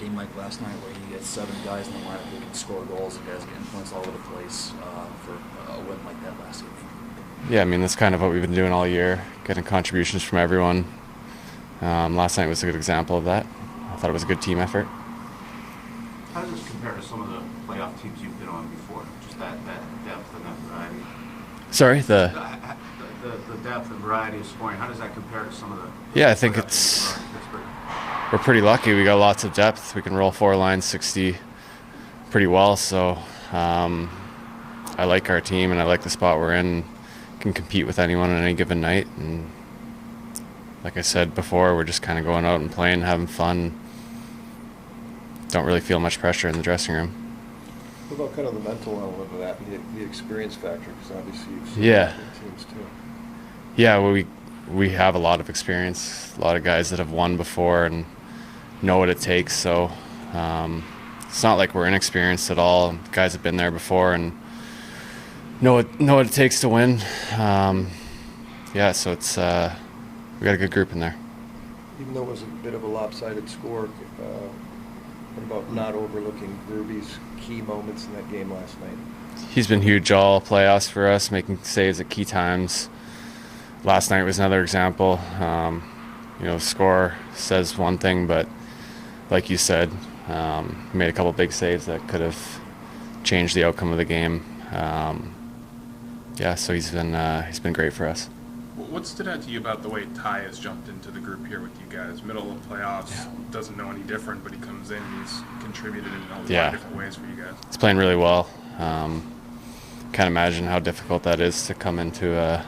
game like last night where you get 7 guys in the lineup who can score goals and guys get influence all over the place for a win like that last evening? Yeah, I mean, that's kind of what we've been doing all year, getting contributions from everyone. Last night was a good example of that. I thought it was a good team effort. How does this compare to some of the playoff teams you've been on before? Just that depth and that variety? Sorry, the depth and variety of scoring. How does that compare to some of the? Yeah, I think we're pretty lucky. We got lots of depth. We can roll 4 lines 60 pretty well. So I like our team and I like the spot we're in. Can compete with anyone on any given night. And like I said before, we're just kind of going out and playing, having fun. Don't really feel much pressure in the dressing room. What about kind of the mental element of that and the experience factor? Because obviously you've seen teams too. Yeah, well, we have a lot of experience, a lot of guys that have won before and know what it takes. So it's not like we're inexperienced at all. Guys have been there before and know what it takes to win. So it's we got a good group in there. Even though it was a bit of a lopsided score, what about not overlooking Ruby's key moments in that game last night? He's been huge all playoffs for us, making saves at key times. Last night was another example. The score says one thing, but like you said, made a couple big saves that could have changed the outcome of the game. So he's been great for us. What stood out to you about the way Ty has jumped into the group here with you guys? Middle of playoffs, doesn't know any different, but he comes in and he's contributed in a lot of different ways for you guys. He's playing really well. Can't imagine how difficult that is to come into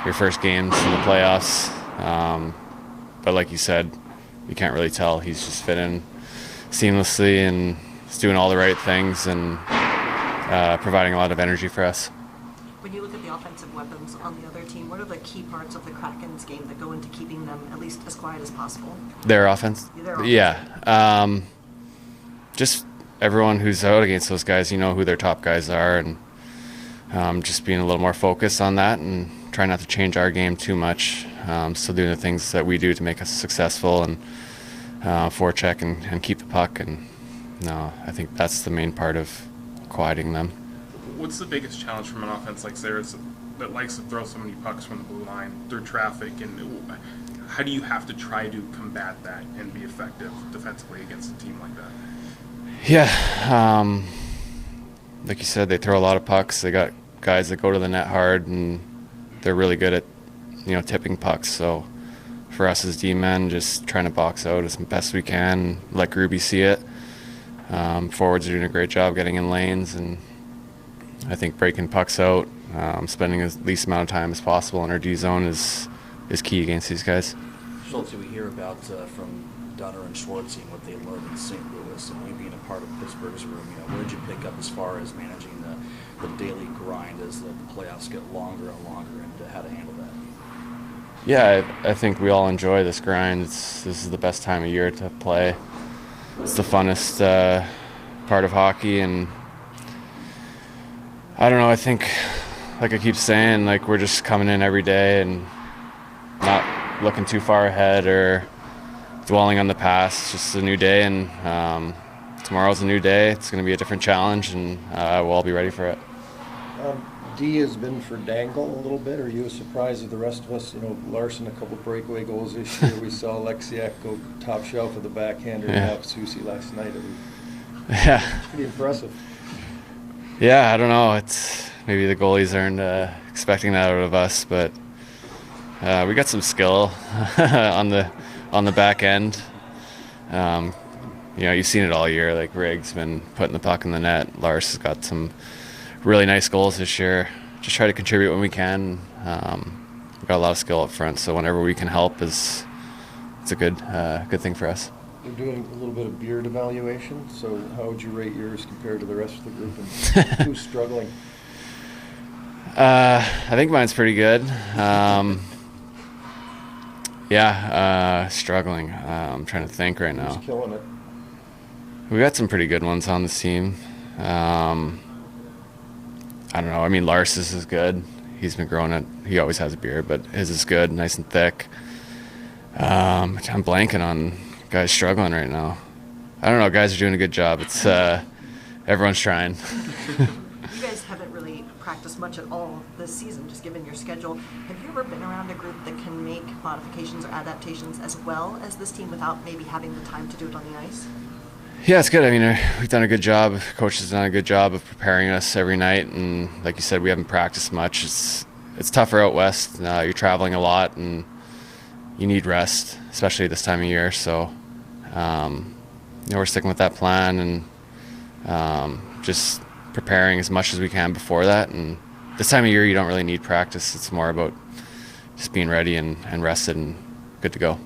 your first games in the playoffs. But like you said, you can't really tell. He's just fit in seamlessly and he's doing all the right things and providing a lot of energy for us. When you look at the offensive weapons on the other team, what are the key parts of the Kraken's game that go into keeping them at least as quiet as possible? Their offense? Yeah. Just everyone who's out against those guys, you know who their top guys are, and just being a little more focused on that and trying not to change our game too much. Still doing the things that we do to make us successful and forecheck and keep the puck. And I think that's the main part of quieting them. What's the biggest challenge from an offense like Sarah's that likes to throw so many pucks from the blue line through traffic, and how do you have to try to combat that and be effective defensively against a team like that? Yeah, like you said, they throw a lot of pucks. They got guys that go to the net hard, and they're really good at tipping pucks. So for us as D-men, just trying to box out as best we can, let Ruby see it. Forwards are doing a great job getting in lanes, and I think breaking pucks out, spending the least amount of time as possible in our D zone is key against these guys. Schultz, we hear about from Dunner and Schwartz what they learned in St. Louis, and you being a part of Pittsburgh's room. What did you pick up as far as managing the daily grind as the playoffs get longer and longer, and how to handle that? Yeah, I think we all enjoy this grind. This is the best time of year to play. It's the funnest part of hockey, and I don't know, I think, like I keep saying, we're just coming in every day and not looking too far ahead or dwelling on the past. It's just a new day, and tomorrow's a new day. It's going to be a different challenge, and we'll all be ready for it. D has been for Dangle a little bit. Are you as surprised as the rest of us? Larson, a couple breakaway goals this year. We saw Alexiak go top shelf with the backhander and Susie last night. It's pretty impressive. Yeah, I don't know. It's maybe the goalies aren't expecting that out of us, but we got some skill on the back end. You've seen it all year. Riggs been putting the puck in the net. Lars has got some really nice goals this year. Just try to contribute when we can. We've got a lot of skill up front, so whenever we can help, it's a good thing for us. We're doing a little bit of beard evaluation, so how would you rate yours compared to the rest of the group, and who's struggling? I think mine's pretty good. Struggling. I'm trying to think right now. Who's killing it? We got some pretty good ones on this team. I don't know. I mean, Lars' is good. He's been growing it. He always has a beard, but his is good, nice and thick. I'm blanking on guys struggling right now. I don't know. Guys are doing a good job. It's everyone's trying. You guys haven't really practiced much at all this season, just given your schedule. Have you ever been around a group that can make modifications or adaptations as well as this team without maybe having the time to do it on the ice? Yeah, it's good. I mean, we've done a good job. Coach has done a good job of preparing us every night, and like you said, we haven't practiced much. It's tougher out west. You're traveling a lot, and you need rest, especially this time of year. So, we're sticking with that plan and just preparing as much as we can before that. And this time of year, you don't really need practice. It's more about just being ready and rested and good to go.